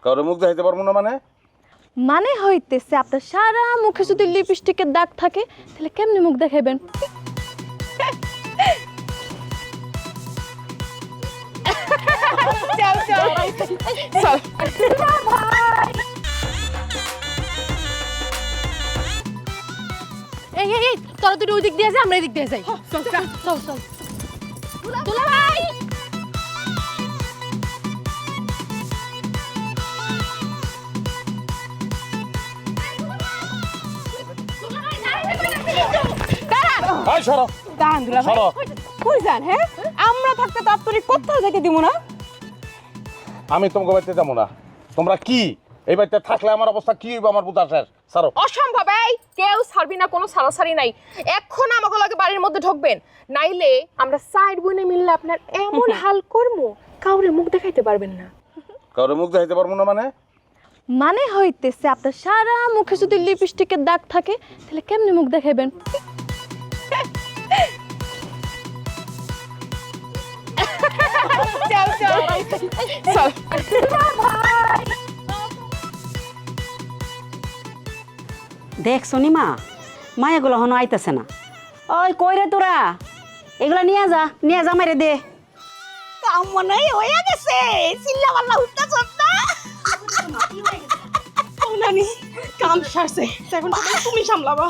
কাউরে মুখ দেখাইতে পারবো না মানে? মানে হইতেছে আপনার সারা মুখে যদি লিপস্টিকের দাগ থাকে তাহলে কেমনে মুখ দেখাবেন? চল চল চল এই এই এই তোরা দুটো ওই দিক দিয়ে যা, আমরা এই দিক দিয়ে যাই। চল চল চল চল দুলা ভাই এই সরো দাঁড়ান দুলা ভাই সরো। কই যান? হ্যাঁ আমরা থাকতে তো আপনার কোথাও যেতে দিব না। আমি তোমাকে বাড়িতে যাবো না। তোমরা কি এই বাড়িতে থাকলে আমার অবস্থা কি হইব আমার বুঝা শেষ। সরো। অসম্ভব। এই কেউ ছাড়বি না, কোনো ছাড়াছাড়ি নাই। এখন আমাকে লাগে বাড়ির মধ্যে ঢুকবেন, নাইলে আমরা সাইড বনে মিললে আপনার এমন হাল করবো কাউরে মুখ দেখাইতে পারবেন না। কাউরে মুখ দেখাইতে পারবো না মানে? মানে হইতেছে আপনার সারা মুখে যদি লিপস্টিকের দাগ থাকে তাহলে কেমনে মুখ দেখাবেন? চল চল চল দেখ সনিমা, মায়াগুলো হনো আইতাছে না। ওই কই রে তোরা, এগুলা নিয়ে যা মারে দে। কাম মনে হয়ে গেছে, চিল্লা পাল্লা উঠতেছ না। নানি কাম সারছে, এখন তুমি সামলাবা।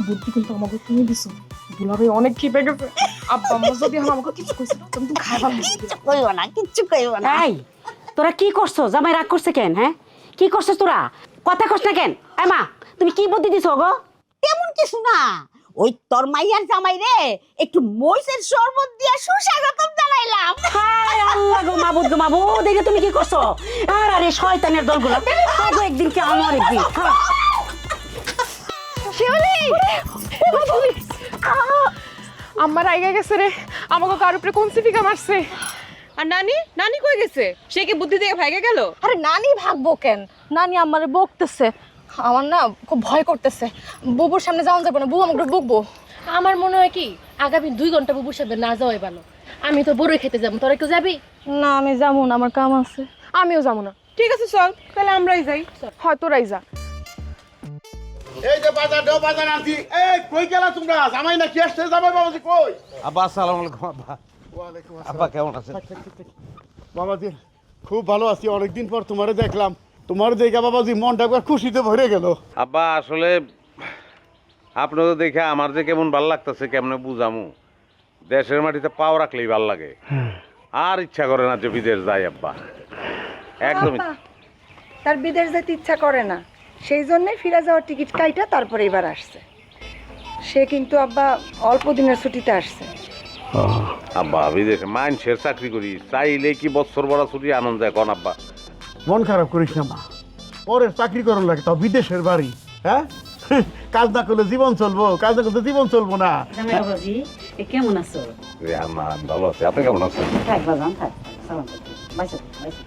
বুদ্ধি কিন্তু আমাকে তুমি দিছো। দুলাভাই অনেক খেপে গেছে। আব্বা আম্মা যদি আমাকে কিছু কইছে তুমি তো খাইবা না। কইব না, কিচ্ছু কইব না। এই তোরা কি করছো? জামাই রাগ করছে কেন? হ্যাঁ কি করছিস তোরা? কথা কস না কেন? এ মা, তুমি কি বুদ্ধি দিছো গো? তেমন কিছু না, ওই তোর মাইয়ার জামাই রে একটু মরিচের শরবত দিয়া সুস্বাগতম জানাইলাম। হায় আল্লাহ গো মাবুদ গো মাবুদ, এটা তুমি কি করছো? আর আরে শয়তানের দলগুলো, আগো একদিন কি আমার একদিন। হ্যাঁ শিউলি আমার আইগা গেছে রে, আমাকে কার উপরে কোন সিফিকা মারছে। আর নানি নানি কই গেছে? সে কি বুদ্ধি দিয়ে ভাগে গেল? আরে নানি ভাগবো কেন? নানি আমারে বকতেছে। আমার না খুব ভয় করতেছে। বুবুর সামনে যাওয়া যাবে না, বুবু আমাকে বকবো। আমার মনে হয় কি আগামী 2 ঘন্টা বুবুর সাথে না যাওয়াই ভালো। আমি তো বড়ই খেতে যাবো, তোরা কেউ যাবি? না আমি যাবো না, আমার কাম আছে। আমিও যাবো না। ঠিক আছে চল, তাহলে আমরাই যাই। হয় তোরাই যা। এই যে বাজার আনছি। এই কই গেলা তোমরা? জামাই না কি আসছে? জামাই বাবাজি কই? আব্বা আসসালামু আলাইকুম। আব্বা ওয়ালাইকুম আব্বা কেমন আছেন? বাবাজি খুব ভালো আছি, অনেকদিন পর তোমারে দেখলাম। তোমার দেখে বাবাজি মনটা একবার খুশিতে ভরে গেল। আব্বা আসলে আপনাদের দেখে আমার যে কেমন ভাল লাগতেছে কেমনে বুঝামু। দেশের মাটিতে পাও রাখলেই ভাল লাগে, আর ইচ্ছা করে না যে বিদেশ যাই আব্বা। একদমই। তার বিদেশ যেতে ইচ্ছা করে না, সেই জন্যই ফিরে যাওয়ার টিকিট কাইটা তারপরে এবার আসছে। সে কিন্তু আব্বা অল্প দিনের ছুটিতে আসছে। আব্বা বিদেশে মাইনসের চাকরি করি, চাইলে কি বছর বড় ছুটি আনন্দ যায় কোন আব্বা? মন খারাপ করিস না মা, পরে চাকরি করার লাগে, তাও বিদেশের বাড়ি। হ্যাঁ কাজ না করলে জীবন চলবো, কাজ না করলে জীবন চলবো না। জামাই বাবাজি কেমন আছো? আমার ভালো আছে, আপনি কেমন আছেন? থাক বাজান থাক, সালাম করতে বাইসো বাইসো।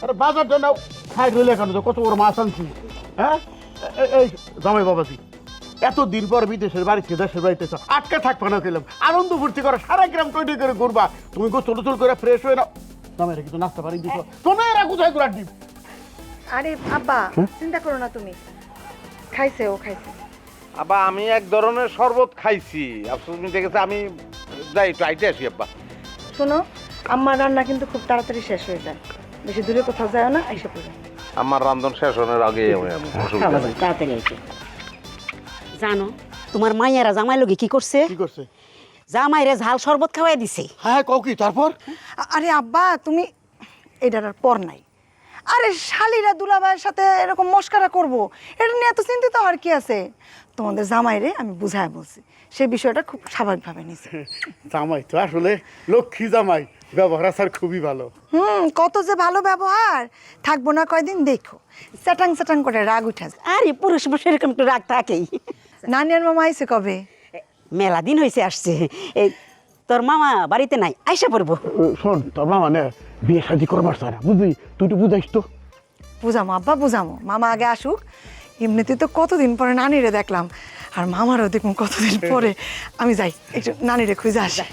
আরে বাজারটা নাও, খাই রইলে কেন? কত বড় মাছ আনছি। হ্যাঁ এই জামাই বাবাজি, এতদিন পর বিদেশের বাড়িতে দেশের বাড়িতে আটকা থাকবা না, খেলাম আনন্দ ফুর্তি করো, সারা গ্রাম টইটি করে ঘুরবা। তুমি গোসল টোসল করে ফ্রেশ হয়ে নাও। জামাই রেখে তো নাস্তা পারি দিছো, তোমার কোথায় ঘুরার ডিম। আরে আব্বা চিন্তা করো না তুমি, খাইছে ও খাইছে। আব্বা আমি এক ধরনের শরবত খাইছি, আফসোস মিটে গেছে। আমি যাই একটু আইটে আসি আব্বা। শোনো, আমার রান্না কিন্তু খুব তাড়াতাড়ি শেষ হয়ে যায়, বেশি দূরে কোথাও যায় না, এসে পড়ে। আমার রান্ধন শেষ হওয়ার আগে তাড়াতাড়ি আইছে। জানো তোমার মাইয়ারা জামাই লগে কি করছে? কি করছে? জামাইরে ঝাল শরবত খাওয়াই দিছে। হ্যাঁ কও কি তারপর? আরে আব্বা তুমি এটার আর পর নাই। আরে শালিরা দুলাভাইয়ের সাথে এরকম মস্কারা করবো, এটা নিয়ে এত চিন্তিত আর কি আছে? তোমাদের জামাইরে আমি বুঝায় বলছি, সেই বিষয়টা খুব স্বাভাবিকভাবে নিছে। জামাই তো আসলে লক্ষ্মী জামাই, ব্যবহার আচার খুবই ভালো। কত যে ভালো ব্যবহার, থাকবো না কয়দিন দেখো, স্যাটাং স্যাটাং করে রাগ উঠে যায়। আরে পুরুষ মানুষ এরকম একটু রাগ থাকেই। নানি আর মামা আইছে কবে? মেলা দিন হয়েছে আসছে। এই তোর মামা বাড়িতে নাই, আইসা পড়বো। শোন তোর মা মানে বিয়ে শাদি করবার চায় না, বুঝলি? তুই তো বুঝাইস তো। বুঝামো আব্বা বুঝামো, মামা আগে আসুক। এমনিতে তো কতদিন পরে নানিরে দেখলাম, আর মামারও দেখুন কতদিন পরে। আমি যাই একটু নানিরে খুঁজে আসি।